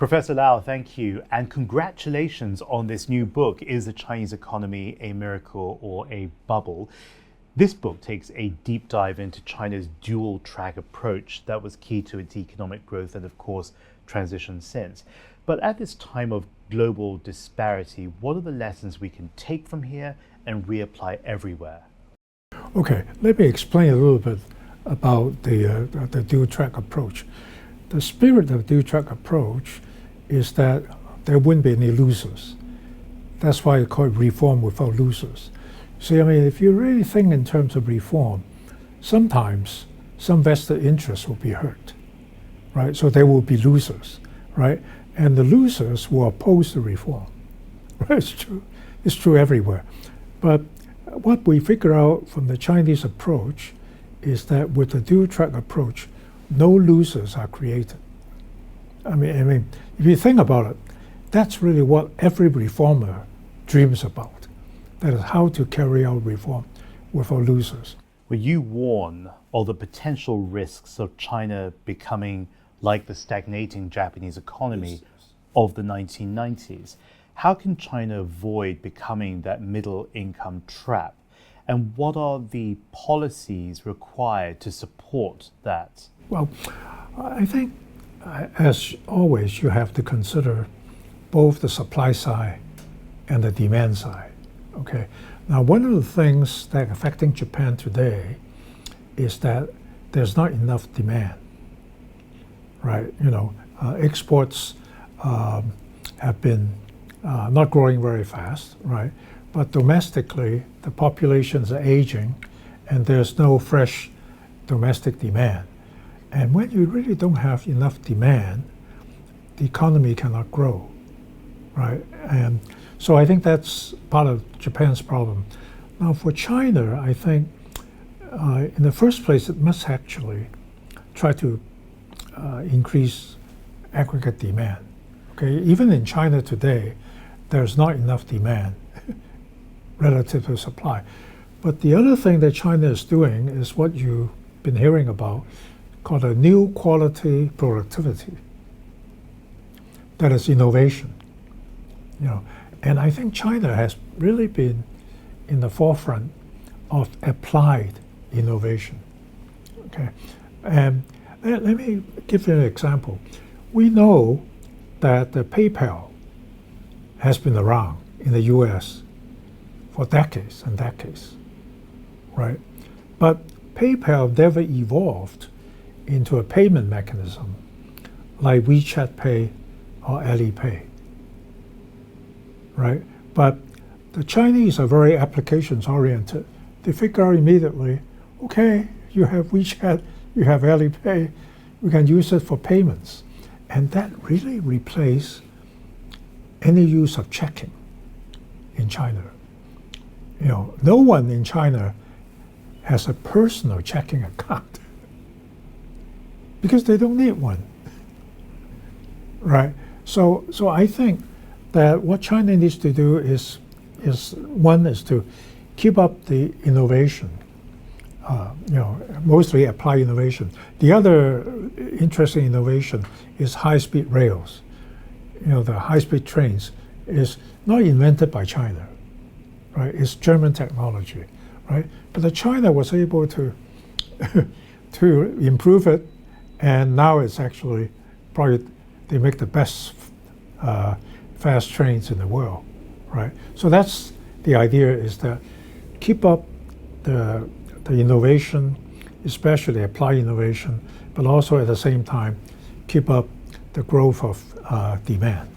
Professor Lau, thank you, and congratulations on this new book, Is the Chinese Economy a Miracle or a Bubble? This book takes a deep dive into China's dual-track approach that was key to its economic growth and, of course, transition since. But at this time of global disparity, what are the lessons we can take from here and reapply everywhere? Okay, let me explain a little bit about the dual-track approach. The spirit of the dual-track approach is that there wouldn't be any losers. That's why it's called reform without losers. See, I mean, if you really think in terms of reform, sometimes some vested interests will be hurt, right? So there will be losers, right? And the losers will oppose the reform, right? It's true. It's true everywhere. But what we figure out from the Chinese approach is that with the dual-track approach, no losers are created. I mean, if you think about it, that's really what every reformer dreams about. That is how to carry out reform without losers. Well, you warn of the potential risks of China becoming like the stagnating Japanese economy of the 1990s. How can China avoid becoming that middle income trap? And what are the policies required to support that? Well, I think, as always, you have to consider both the supply side and the demand side. Okay. Now, one of the things that affecting Japan today is that there's not enough demand, right? You know, exports have been not growing very fast, right? But domestically, the populations are aging, and there's no fresh domestic demand. And when you really don't have enough demand, the economy cannot grow, right? And so I think that's part of Japan's problem. Now for China, I think in the first place, it must actually try to increase aggregate demand. Okay, even in China today, there's not enough demand relative to supply. But the other thing that China is doing is what you've been hearing about, called a new quality productivity. That is innovation. You know, and I think China has really been in the forefront of applied innovation. Okay, and let me give you an example. We know that the PayPal has been around in the U.S. for decades and decades, right? But PayPal never evolved into a payment mechanism like WeChat Pay or Alipay, right? But the Chinese are very applications oriented. They figure out immediately, okay, you have WeChat, you have Alipay, we can use it for payments. And that really replaced any use of checking in China. You know, no one in China has a personal checking account because they don't need one, right? So I think that what China needs to do is one is to keep up the innovation, you know, mostly apply innovation. The other interesting innovation is high-speed rails. You know, the high-speed trains is not invented by China, right? It's German technology, right? But the China was able to to improve it, and now it's actually probably they make the best fast trains in the world, right? So that's the idea, is that keep up the innovation, especially apply innovation, but also at the same time keep up the growth of demand.